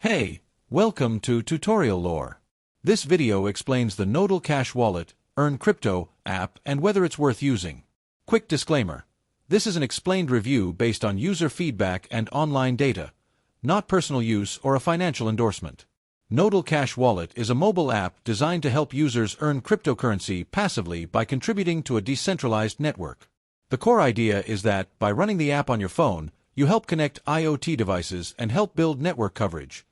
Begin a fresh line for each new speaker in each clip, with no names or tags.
Hey, welcome to Tutorial Lore. This video explains the Nodle Cash Wallet, Earn Crypto app and whether it's worth using. Quick disclaimer. This is an explained review based on user feedback and online data, not personal use or a financial endorsement. Nodle Cash Wallet is a mobile app designed to help users earn cryptocurrency passively by contributing to a decentralized network. The core idea is that, by running the app on your phone, you help connect IoT devices and help build network coverage.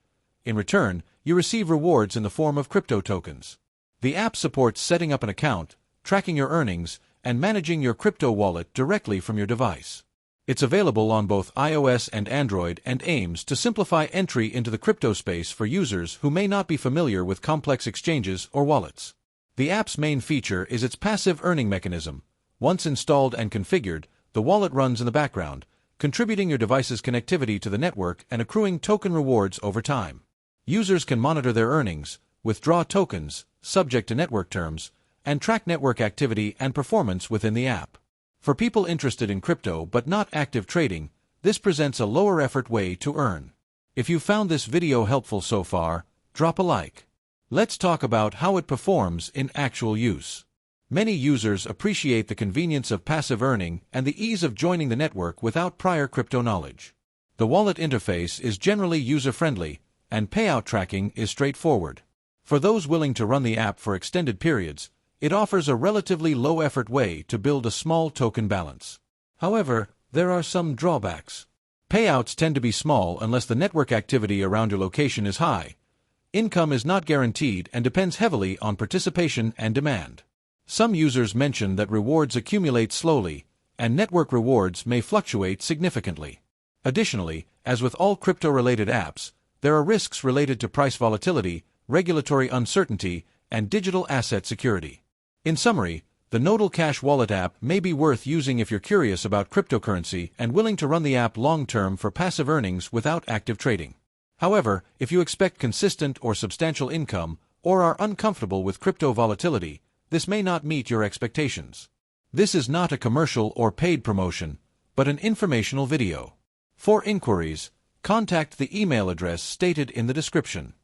In return, you receive rewards in the form of crypto tokens. The app supports setting up an account, tracking your earnings, and managing your crypto wallet directly from your device. It's available on both iOS and Android and aims to simplify entry into the crypto space for users who may not be familiar with complex exchanges or wallets. The app's main feature is its passive earning mechanism. Once installed and configured, the wallet runs in the background, contributing your device's connectivity to the network and accruing token rewards over time. Users can monitor their earnings, withdraw tokens, subject to network terms, and track network activity and performance within the app. For people interested in crypto but not active trading, this presents a lower-effort way to earn. If you found this video helpful so far, drop a like. Let's talk about how it performs in actual use. Many users appreciate the convenience of passive earning and the ease of joining the network without prior crypto knowledge. The wallet interface is generally user-friendly, and payout tracking is straightforward. For those willing to run the app for extended periods, it offers a relatively low-effort way to build a small token balance. However, there are some drawbacks. Payouts tend to be small unless the network activity around your location is high. Income is not guaranteed and depends heavily on participation and demand. Some users mention that rewards accumulate slowly, and network rewards may fluctuate significantly. Additionally, as with all crypto-related apps, there are risks related to price volatility, regulatory uncertainty, and digital asset security. In summary, the Nodle Cash Wallet app may be worth using if you're curious about cryptocurrency and willing to run the app long-term for passive earnings without active trading. However, if you expect consistent or substantial income or are uncomfortable with crypto volatility, this may not meet your expectations. This is not a commercial or paid promotion, but an informational video. For inquiries, contact the email address stated in the description.